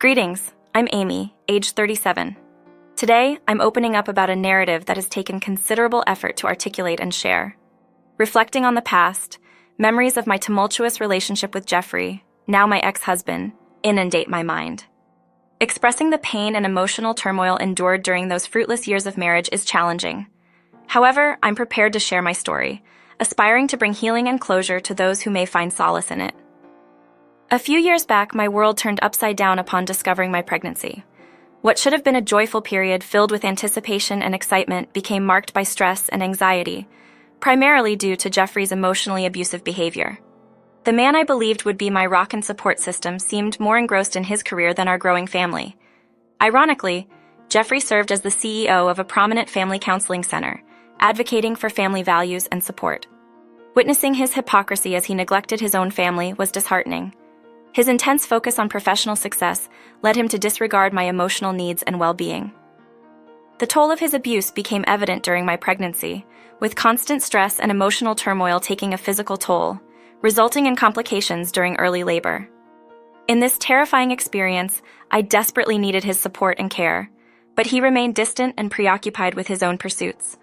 Greetings, I'm Amy, age 37. Today, I'm opening up about a narrative that has taken considerable effort to articulate and share. Reflecting on the past, memories of my tumultuous relationship with Jeffrey, now my ex-husband, inundate my mind. Expressing the pain and emotional turmoil endured during those fruitless years of marriage is challenging. However, I'm prepared to share my story, aspiring to bring healing and closure to those who may find solace in it. A few years back, my world turned upside down upon discovering my pregnancy. What should have been a joyful period filled with anticipation and excitement became marked by stress and anxiety, primarily due to Jeffrey's emotionally abusive behavior. The man I believed would be my rock and support system seemed more engrossed in his career than our growing family. Ironically, Jeffrey served as the CEO of a prominent family counseling center, advocating for family values and support. Witnessing his hypocrisy as he neglected his own family was disheartening. His intense focus on professional success led him to disregard my emotional needs and well-being. The toll of his abuse became evident during my pregnancy, with constant stress and emotional turmoil taking a physical toll, resulting in complications during early labor. In this terrifying experience, I desperately needed his support and care, but he remained distant and preoccupied with his own pursuits.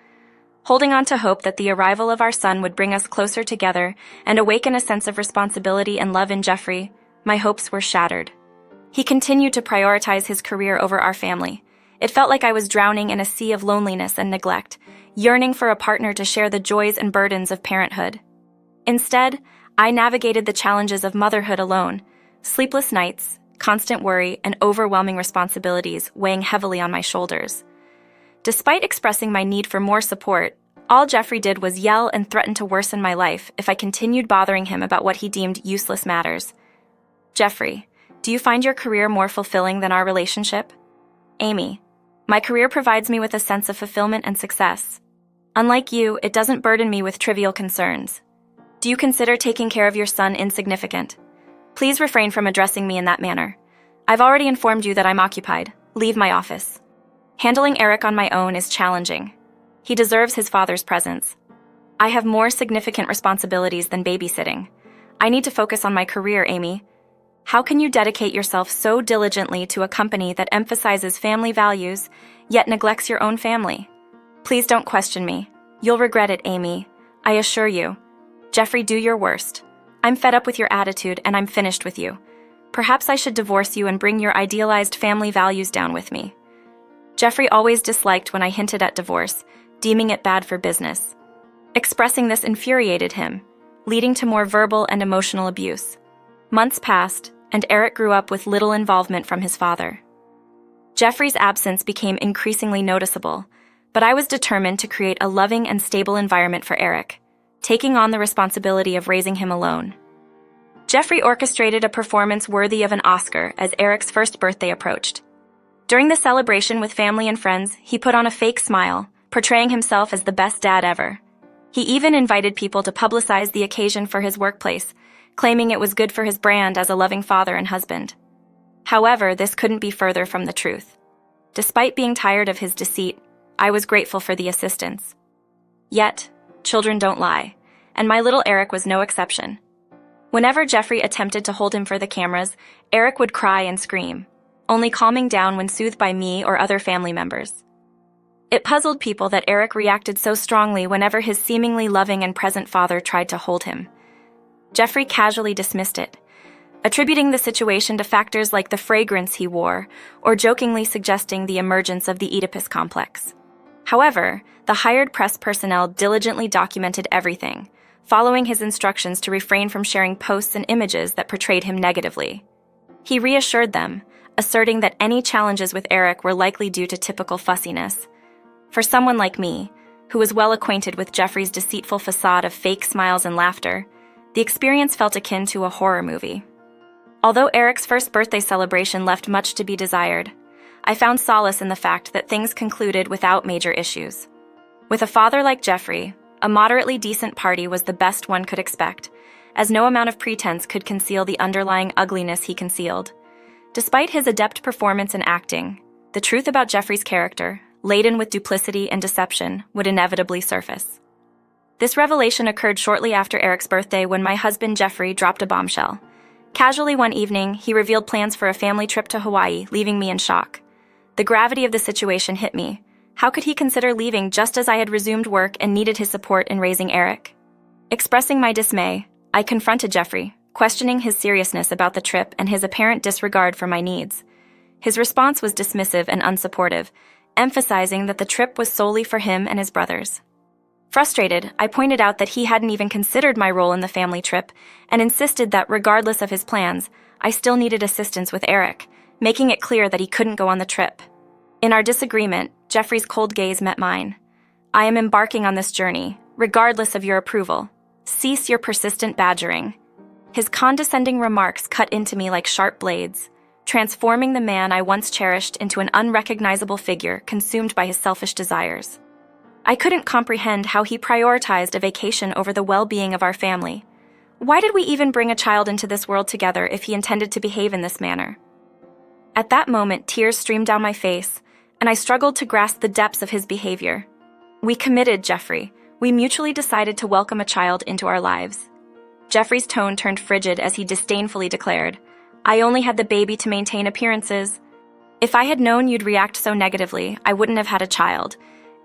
Holding on to hope that the arrival of our son would bring us closer together and awaken a sense of responsibility and love in Jeffrey, my hopes were shattered. He continued to prioritize his career over our family. It felt like I was drowning in a sea of loneliness and neglect, yearning for a partner to share the joys and burdens of parenthood. Instead, I navigated the challenges of motherhood alone, sleepless nights, constant worry, and overwhelming responsibilities weighing heavily on my shoulders. Despite expressing my need for more support, all Jeffrey did was yell and threaten to worsen my life if I continued bothering him about what he deemed useless matters. Jeffrey, do you find your career more fulfilling than our relationship? Amy, my career provides me with a sense of fulfillment and success. Unlike you, it doesn't burden me with trivial concerns. Do you consider taking care of your son insignificant? Please refrain from addressing me in that manner. I've already informed you that I'm occupied. Leave my office. Handling Eric on my own is challenging. He deserves his father's presence. I have more significant responsibilities than babysitting. I need to focus on my career, Amy. How can you dedicate yourself so diligently to a company that emphasizes family values, yet neglects your own family? Please don't question me. You'll regret it, Amy. I assure you. Jeffrey, do your worst. I'm fed up with your attitude and I'm finished with you. Perhaps I should divorce you and bring your idealized family values down with me. Jeffrey always disliked when I hinted at divorce, deeming it bad for business. Expressing this infuriated him, leading to more verbal and emotional abuse. Months passed, and Eric grew up with little involvement from his father. Jeffrey's absence became increasingly noticeable, but I was determined to create a loving and stable environment for Eric, taking on the responsibility of raising him alone. Jeffrey orchestrated a performance worthy of an Oscar as Eric's first birthday approached. During the celebration with family and friends, he put on a fake smile, portraying himself as the best dad ever. He even invited people to publicize the occasion for his workplace, claiming it was good for his brand as a loving father and husband. However, this couldn't be further from the truth. Despite being tired of his deceit, I was grateful for the assistance. Yet, children don't lie, and my little Eric was no exception. Whenever Jeffrey attempted to hold him for the cameras, Eric would cry and scream, only calming down when soothed by me or other family members. It puzzled people that Eric reacted so strongly whenever his seemingly loving and present father tried to hold him. Jeffrey casually dismissed it, attributing the situation to factors like the fragrance he wore, or jokingly suggesting the emergence of the Oedipus complex. However, the hired press personnel diligently documented everything, following his instructions to refrain from sharing posts and images that portrayed him negatively. He reassured them, asserting that any challenges with Eric were likely due to typical fussiness. For someone like me, who was well acquainted with Jeffrey's deceitful facade of fake smiles and laughter, the experience felt akin to a horror movie. Although Eric's first birthday celebration left much to be desired, I found solace in the fact that things concluded without major issues. With a father like Jeffrey, a moderately decent party was the best one could expect, as no amount of pretense could conceal the underlying ugliness he concealed. Despite his adept performance in acting, the truth about Jeffrey's character, laden with duplicity and deception, would inevitably surface. This revelation occurred shortly after Eric's birthday when my husband Jeffrey dropped a bombshell. Casually one evening, he revealed plans for a family trip to Hawaii, leaving me in shock. The gravity of the situation hit me. How could he consider leaving just as I had resumed work and needed his support in raising Eric? Expressing my dismay, I confronted Jeffrey, questioning his seriousness about the trip and his apparent disregard for my needs. His response was dismissive and unsupportive, emphasizing that the trip was solely for him and his brothers. Frustrated, I pointed out that he hadn't even considered my role in the family trip and insisted that regardless of his plans, I still needed assistance with Eric, making it clear that he couldn't go on the trip. In our disagreement, Jeffrey's cold gaze met mine. I am embarking on this journey, regardless of your approval. Cease your persistent badgering. His condescending remarks cut into me like sharp blades, transforming the man I once cherished into an unrecognizable figure consumed by his selfish desires. I couldn't comprehend how he prioritized a vacation over the well-being of our family. Why did we even bring a child into this world together if he intended to behave in this manner? At that moment, tears streamed down my face, and I struggled to grasp the depths of his behavior. We committed, Jeffrey. We mutually decided to welcome a child into our lives. Jeffrey's tone turned frigid as he disdainfully declared, I only had the baby to maintain appearances. If I had known you'd react so negatively, I wouldn't have had a child.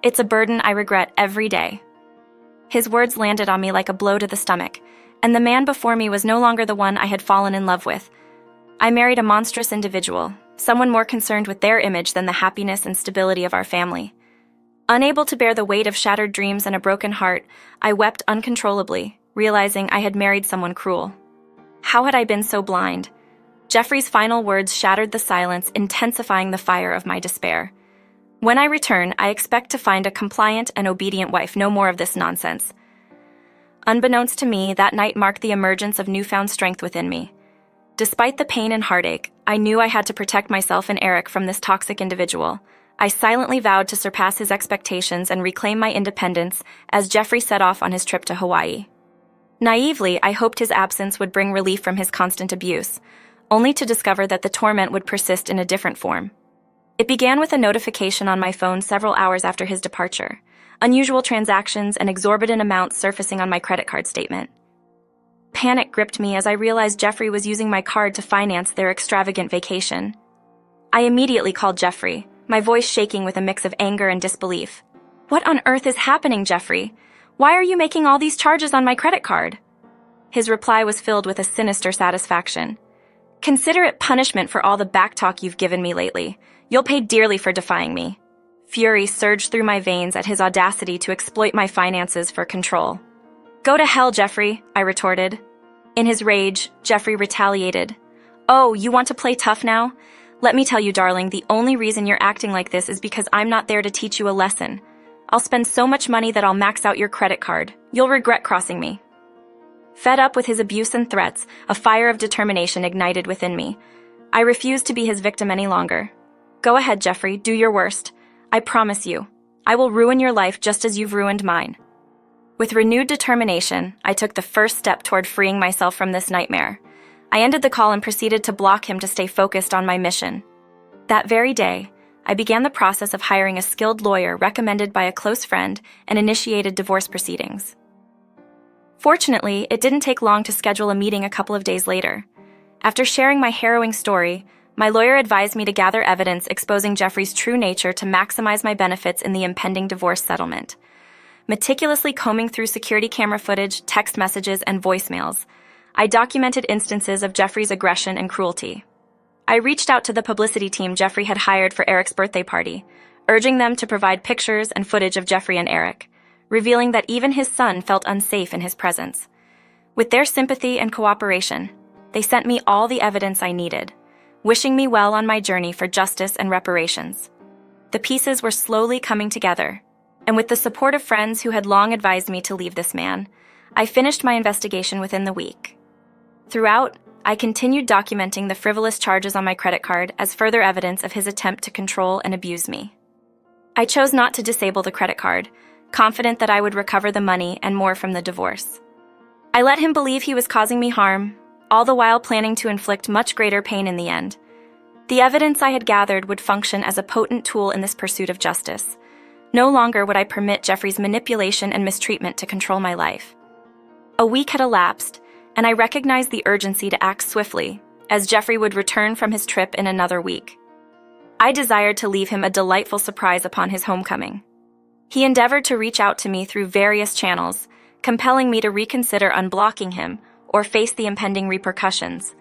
It's a burden I regret every day. His words landed on me like a blow to the stomach, and the man before me was no longer the one I had fallen in love with. I married a monstrous individual, someone more concerned with their image than the happiness and stability of our family. Unable to bear the weight of shattered dreams and a broken heart, I wept uncontrollably, realizing I had married someone cruel. How had I been so blind? Jeffrey's final words shattered the silence, intensifying the fire of my despair. When I return, I expect to find a compliant and obedient wife, no more of this nonsense. Unbeknownst to me, that night marked the emergence of newfound strength within me. Despite the pain and heartache, I knew I had to protect myself and Eric from this toxic individual. I silently vowed to surpass his expectations and reclaim my independence as Jeffrey set off on his trip to Hawaii. Naively, I hoped his absence would bring relief from his constant abuse, only to discover that the torment would persist in a different form. It began with a notification on my phone several hours after his departure, unusual transactions and exorbitant amounts surfacing on my credit card statement. Panic gripped me as I realized Jeffrey was using my card to finance their extravagant vacation. I immediately called Jeffrey, my voice shaking with a mix of anger and disbelief. What on earth is happening, Jeffrey? Why are you making all these charges on my credit card? His reply was filled with a sinister satisfaction. Consider it punishment for all the backtalk you've given me lately. You'll pay dearly for defying me. Fury surged through my veins at his audacity to exploit my finances for control. Go to hell, Jeffrey, I retorted. In his rage, Jeffrey retaliated. Oh, you want to play tough now? Let me tell you, darling, the only reason you're acting like this is because I'm not there to teach you a lesson. I'll spend so much money that I'll max out your credit card. You'll regret crossing me. Fed up with his abuse and threats, a fire of determination ignited within me. I refused to be his victim any longer. Go ahead, Jeffrey, do your worst. I promise you, I will ruin your life just as you've ruined mine. With renewed determination, I took the first step toward freeing myself from this nightmare. I ended the call and proceeded to block him to stay focused on my mission. That very day, I began the process of hiring a skilled lawyer recommended by a close friend and initiated divorce proceedings. Fortunately, it didn't take long to schedule a meeting a couple of days later. After sharing my harrowing story, my lawyer advised me to gather evidence exposing Jeffrey's true nature to maximize my benefits in the impending divorce settlement. Meticulously combing through security camera footage, text messages, and voicemails, I documented instances of Jeffrey's aggression and cruelty. I reached out to the publicity team Jeffrey had hired for Eric's birthday party, urging them to provide pictures and footage of Jeffrey and Eric, revealing that even his son felt unsafe in his presence. With their sympathy and cooperation, they sent me all the evidence I needed, wishing me well on my journey for justice and reparations. The pieces were slowly coming together, and with the support of friends who had long advised me to leave this man, I finished my investigation within the week. Throughout, I continued documenting the frivolous charges on my credit card as further evidence of his attempt to control and abuse me. I chose not to disable the credit card, confident that I would recover the money and more from the divorce. I let him believe he was causing me harm, all the while planning to inflict much greater pain in the end. The evidence I had gathered would function as a potent tool in this pursuit of justice. No longer would I permit Jeffrey's manipulation and mistreatment to control my life. A week had elapsed, and I recognized the urgency to act swiftly, as Jeffrey would return from his trip in another week. I desired to leave him a delightful surprise upon his homecoming. He endeavored to reach out to me through various channels, compelling me to reconsider unblocking him or face the impending repercussions.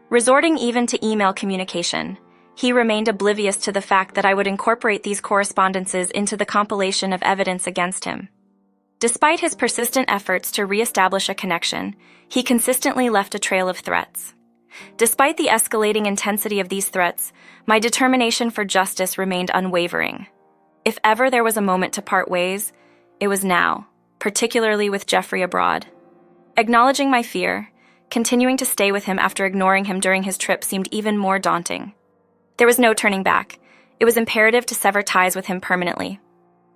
Resorting even to email communication, he remained oblivious to the fact that I would incorporate these correspondences into the compilation of evidence against him. Despite his persistent efforts to reestablish a connection, he consistently left a trail of threats. Despite the escalating intensity of these threats, my determination for justice remained unwavering. If ever there was a moment to part ways, it was now, particularly with Jeffrey abroad. Acknowledging my fear, continuing to stay with him after ignoring him during his trip seemed even more daunting. There was no turning back. It was imperative to sever ties with him permanently.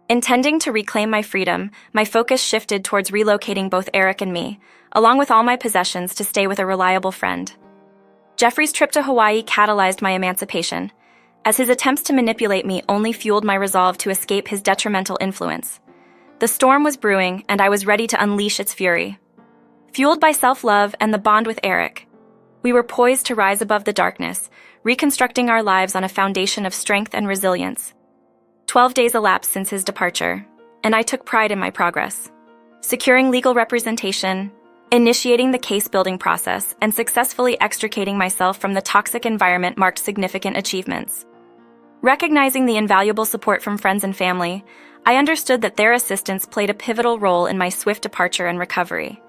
Intending to reclaim my freedom, my focus shifted towards relocating both Eric and me, along with all my possessions, to stay with a reliable friend. Jeffrey's trip to Hawaii catalyzed my emancipation, as his attempts to manipulate me only fueled my resolve to escape his detrimental influence. The storm was brewing, and I was ready to unleash its fury. Fueled by self-love and the bond with Eric, we were poised to rise above the darkness, reconstructing our lives on a foundation of strength and resilience. 12 days elapsed since his departure, and I took pride in my progress. Securing legal representation, initiating the case-building process, and successfully extricating myself from the toxic environment marked significant achievements. Recognizing the invaluable support from friends and family, I understood that their assistance played a pivotal role in my swift departure and recovery.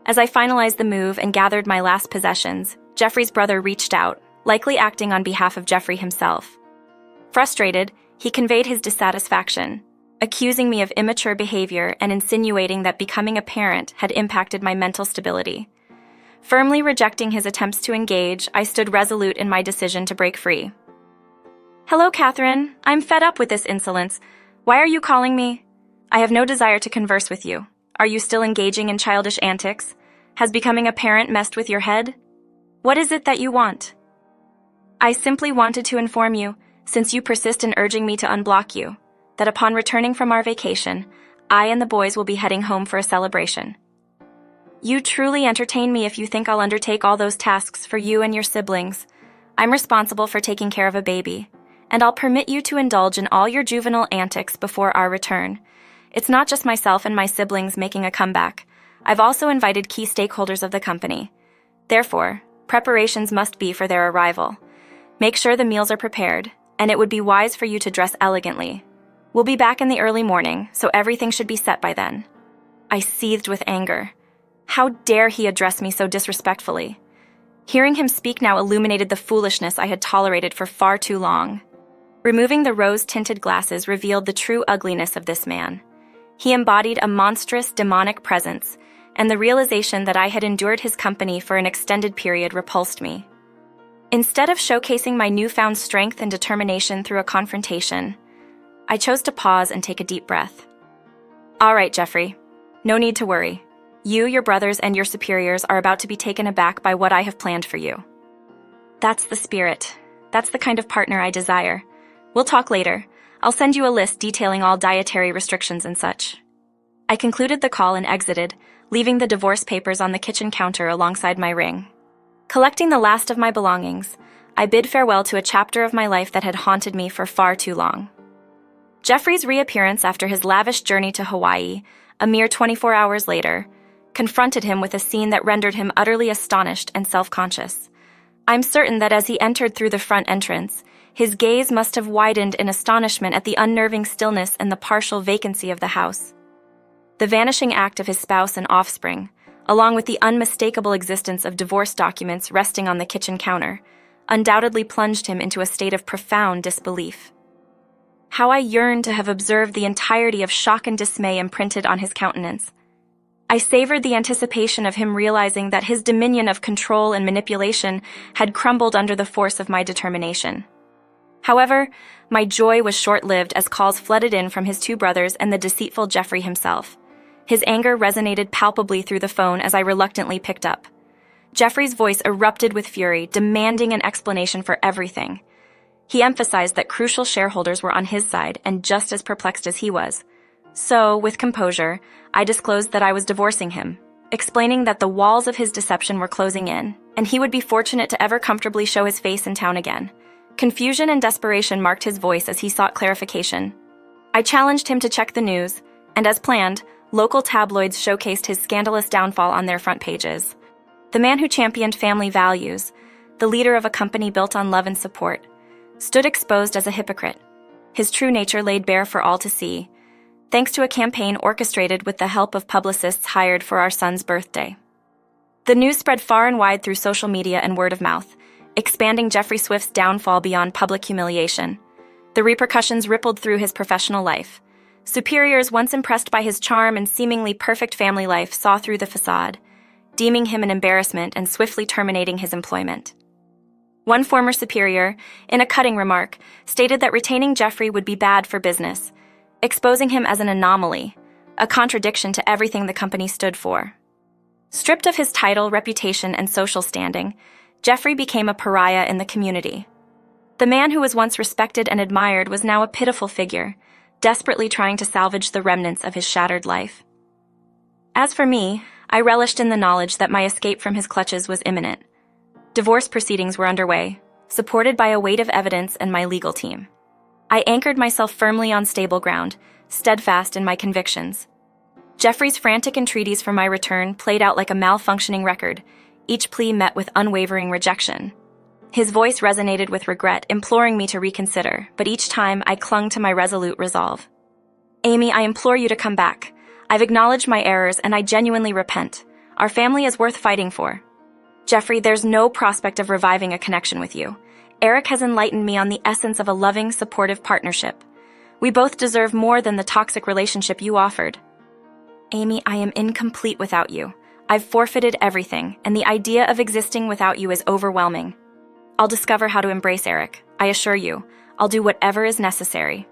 As I finalized the move and gathered my last possessions, Jeffrey's brother reached out, likely acting on behalf of Jeffrey himself. Frustrated, he conveyed his dissatisfaction, accusing me of immature behavior and insinuating that becoming a parent had impacted my mental stability. Firmly rejecting his attempts to engage, I stood resolute in my decision to break free. "Hello, Catherine. I'm fed up with this insolence. Why are you calling me? I have no desire to converse with you. Are you still engaging in childish antics? Has becoming a parent messed with your head? What is it that you want?" "I simply wanted to inform you, since you persist in urging me to unblock you, that upon returning from our vacation, I and the boys will be heading home for a celebration. You truly entertain me if you think I'll undertake all those tasks for you and your siblings. I'm responsible for taking care of a baby, and I'll permit you to indulge in all your juvenile antics before our return. It's not just myself and my siblings making a comeback. I've also invited key stakeholders of the company. Therefore, preparations must be for their arrival. Make sure the meals are prepared, and it would be wise for you to dress elegantly. We'll be back in the early morning, so everything should be set by then." I seethed with anger. How dare he address me so disrespectfully? Hearing him speak now illuminated the foolishness I had tolerated for far too long. Removing the rose-tinted glasses revealed the true ugliness of this man. He embodied a monstrous, demonic presence, and the realization that I had endured his company for an extended period repulsed me. Instead of showcasing my newfound strength and determination through a confrontation, I chose to pause and take a deep breath. "All right, Jeffrey. No need to worry. You, your brothers, and your superiors are about to be taken aback by what I have planned for you." That's the spirit. That's the kind of partner I desire. We'll talk later. I'll send you a list detailing all dietary restrictions and such. I concluded the call and exited, leaving the divorce papers on the kitchen counter alongside my ring. Collecting the last of my belongings, I bid farewell to a chapter of my life that had haunted me for far too long. Jeffrey's reappearance after his lavish journey to Hawaii, a mere 24 hours later, confronted him with a scene that rendered him utterly astonished and self-conscious. I'm certain that as he entered through the front entrance, his gaze must have widened in astonishment at the unnerving stillness and the partial vacancy of the house. The vanishing act of his spouse and offspring, along with the unmistakable existence of divorce documents resting on the kitchen counter, undoubtedly plunged him into a state of profound disbelief. How I yearned to have observed the entirety of shock and dismay imprinted on his countenance. I savored the anticipation of him realizing that his dominion of control and manipulation had crumbled under the force of my determination. However, my joy was short-lived as calls flooded in from his two brothers and the deceitful Jeffrey himself. His anger resonated palpably through the phone as I reluctantly picked up. Jeffrey's voice erupted with fury, demanding an explanation for everything. He emphasized that crucial shareholders were on his side and just as perplexed as he was. So, with composure, I disclosed that I was divorcing him, explaining that the walls of his deception were closing in, and he would be fortunate to ever comfortably show his face in town again. Confusion and desperation marked his voice as he sought clarification. I challenged him to check the news, and as planned, local tabloids showcased his scandalous downfall on their front pages. The man who championed family values, the leader of a company built on love and support, stood exposed as a hypocrite, his true nature laid bare for all to see, thanks to a campaign orchestrated with the help of publicists hired for our son's birthday. The news spread far and wide through social media and word of mouth, expanding Jeffrey Swift's downfall beyond public humiliation. The repercussions rippled through his professional life. Superiors once impressed by his charm and seemingly perfect family life saw through the facade, deeming him an embarrassment and swiftly terminating his employment. One former superior, in a cutting remark, stated that retaining Jeffrey would be bad for business, exposing him as an anomaly, a contradiction to everything the company stood for. Stripped of his title, reputation, and social standing, Jeffrey became a pariah in the community. The man who was once respected and admired was now a pitiful figure, desperately trying to salvage the remnants of his shattered life. As for me, I relished in the knowledge that my escape from his clutches was imminent. Divorce proceedings were underway, supported by a weight of evidence and my legal team. I anchored myself firmly on stable ground, steadfast in my convictions. Jeffrey's frantic entreaties for my return played out like a malfunctioning record, each plea met with unwavering rejection. His voice resonated with regret, imploring me to reconsider, but each time I clung to my resolute resolve. Amy, I implore you to come back. I've acknowledged my errors and I genuinely repent. Our family is worth fighting for. Jeffrey, there's no prospect of reviving a connection with you. Eric has enlightened me on the essence of a loving, supportive partnership. We both deserve more than the toxic relationship you offered. Amy, I am incomplete without you. I've forfeited everything, and the idea of existing without you is overwhelming. I'll discover how to embrace Eric. I assure you, I'll do whatever is necessary.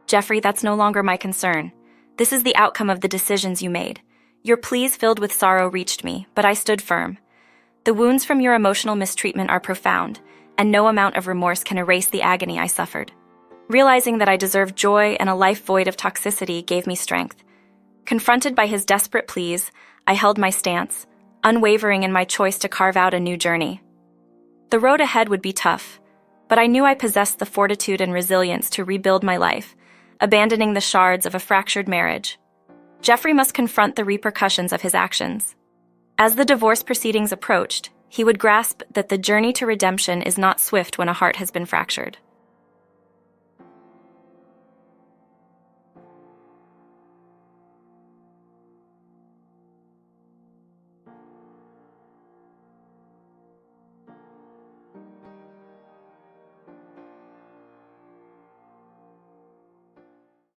Jeffrey, that's no longer my concern. This is the outcome of the decisions you made. Your pleas filled with sorrow reached me, but I stood firm. The wounds from your emotional mistreatment are profound, and no amount of remorse can erase the agony I suffered. Realizing that I deserved joy and a life void of toxicity gave me strength. Confronted by his desperate pleas, I held my stance, unwavering in my choice to carve out a new journey. The road ahead would be tough, but I knew I possessed the fortitude and resilience to rebuild my life, abandoning the shards of a fractured marriage. Jeffrey must confront the repercussions of his actions. As the divorce proceedings approached, he would grasp that the journey to redemption is not swift when a heart has been fractured.